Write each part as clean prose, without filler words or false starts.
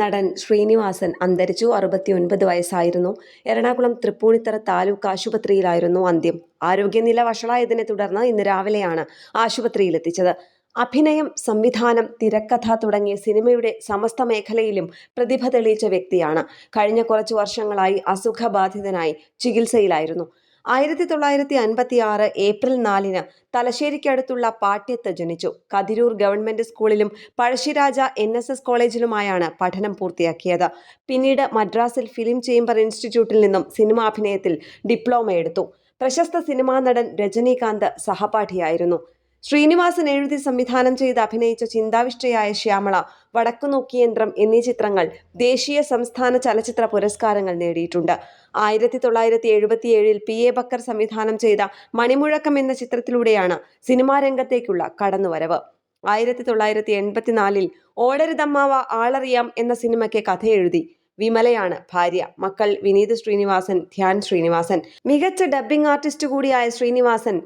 നടൻ ശ്രീനിവാസൻ അന്തരിച്ചു. 69 വയസ്സായിരുന്നു. എറണാകുളം തൃപ്പൂണിത്തറ താലൂക്ക് ആശുപത്രിയിലായിരുന്നു അന്ത്യം. ആരോഗ്യനില വഷളായതിനെ തുടർന്ന് ഇന്ന് രാവിലെയാണ് ആശുപത്രിയിലെത്തിച്ചത്. അഭിനയം, സംവിധാനം, തിരക്കഥ തുടങ്ങിയ സിനിമയുടെ സമസ്ത മേഖലയിലും പ്രതിഭ തെളിയിച്ച വ്യക്തിയാണ്. കഴിഞ്ഞ കുറച്ചു വർഷങ്ങളായി അസുഖബാധിതനായി ചികിത്സയിലായിരുന്നു. 1956 ഏപ്രിൽ 4 തലശ്ശേരിക്കടുത്തുള്ള പാട്യത്ത് ജനിച്ചു. കതിരൂർ ഗവൺമെന്റ് സ്കൂളിലും പഴശ്ശിരാജ NSS കോളേജിലുമായാണ് പഠനം പൂർത്തിയാക്കിയത്. പിന്നീട് മദ്രാസിൽ ഫിലിം ചേംബർ ഇൻസ്റ്റിറ്റ്യൂട്ടിൽ നിന്നും സിനിമാഭിനയത്തിൽ ഡിപ്ലോമ എടുത്തു. പ്രശസ്ത സിനിമാ നടൻ രജനീകാന്ത് സഹപാഠിയായിരുന്നു. ശ്രീനിവാസൻ എഴുതി സംവിധാനം ചെയ്ത് അഭിനയിച്ച ചിന്താവിഷ്ടയായ ശ്യാമള, വടക്കുനോക്കിയന്ത്രം എന്നീ ചിത്രങ്ങൾ ദേശീയ, സംസ്ഥാന ചലച്ചിത്ര പുരസ്കാരങ്ങൾ നേടിയിട്ടുണ്ട്. 1977 PA ബക്കർ സംവിധാനം ചെയ്ത മണിമുഴക്കം എന്ന ചിത്രത്തിലൂടെയാണ് സിനിമാ രംഗത്തേക്കുള്ള കടന്നുവരവ്. 1984 ഓടരുതമ്മാവ ആളറിയാം എന്ന സിനിമയ്ക്ക് കഥയെഴുതി. വിമലയാണ് ഭാര്യ. മക്കൾ വിനീത് ശ്രീനിവാസൻ, ധ്യാൻ ശ്രീനിവാസൻ. മികച്ച ഡബ്ബിംഗ് ആർട്ടിസ്റ്റ് കൂടിയായ ശ്രീനിവാസൻ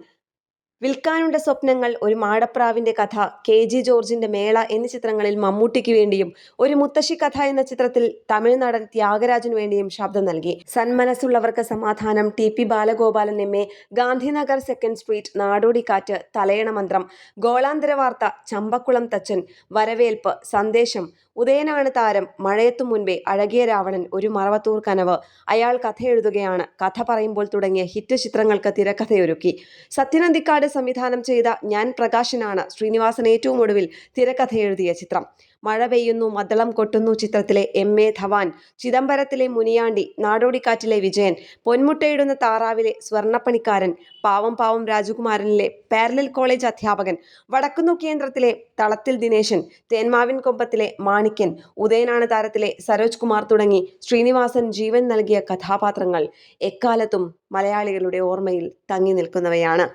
വിൽക്കാനുണ്ട സ്വപ്നങ്ങൾ, ഒരു മാടപ്രാവിന്റെ കഥ, KG ജോർജിന്റെ മേള എന്നീ ചിത്രങ്ങളിൽ മമ്മൂട്ടിക്ക് വേണ്ടിയും ഒരു മുത്തശ്ശി കഥ എന്ന ചിത്രത്തിൽ തമിഴ് നടൻ ത്യാഗരാജനു വേണ്ടിയും ശബ്ദം നൽകി. സന്മനസ്സുള്ളവർക്ക് സമാധാനം, TP Balagopalan MA, Gandhinagar, second street, Nadodikkattu, Thalayana Manthram, ഗോളാന്തര വാർത്ത, ചമ്പക്കുളം തച്ചൻ, വരവേൽപ്പ്, സന്ദേശം, ഉദയനാണ് താരം, മഴയത്തു മുൻപേ, അഴകിയ രാവണൻ, ഒരു മറവത്തൂർ കനവ്, അയാൾ കഥയെഴുതുകയാണ്, കഥ പറയുമ്പോൾ തുടങ്ങിയ ഹിറ്റ് ചിത്രങ്ങൾക്ക് തിരക്കഥയൊരുക്കി. സത്യനന്ദിക്കാട് സംവിധാനം ചെയ്ത ഞാൻ പ്രകാശനാണ് ശ്രീനിവാസൻ ഏറ്റവും ഒടുവിൽ തിരക്കഥയെഴുതിയ ചിത്രം. മഴ പെയ്യുന്നു, മദ്ദളം കൊട്ടുന്നു ചിത്രത്തിലെ MA ധവാൻ, ചിദംബരത്തിലെ മുനിയാണ്ടി, നാടോടിക്കാറ്റിലെ വിജയൻ, പൊന്മുട്ടയിടുന്ന താറാവിലെ സ്വർണ്ണപ്പണിക്കാരൻ, പാവം പാവം രാജകുമാരനിലെ പാരലൽ കോളേജ് അധ്യാപകൻ, വടക്കുനോക്കിയന്ത്രത്തിലെ തളത്തിൽ ദിനേശൻ, തേന്മാവിൻ കൊമ്പത്തിലെ മാണിക്യൻ, ഉദയനാണ് താരത്തിലെ സരോജ് കുമാർ തുടങ്ങി ശ്രീനിവാസൻ ജീവൻ നൽകിയ കഥാപാത്രങ്ങൾ എക്കാലത്തും മലയാളികളുടെ ഓർമ്മയിൽ തങ്ങി നിൽക്കുന്നവയാണ്.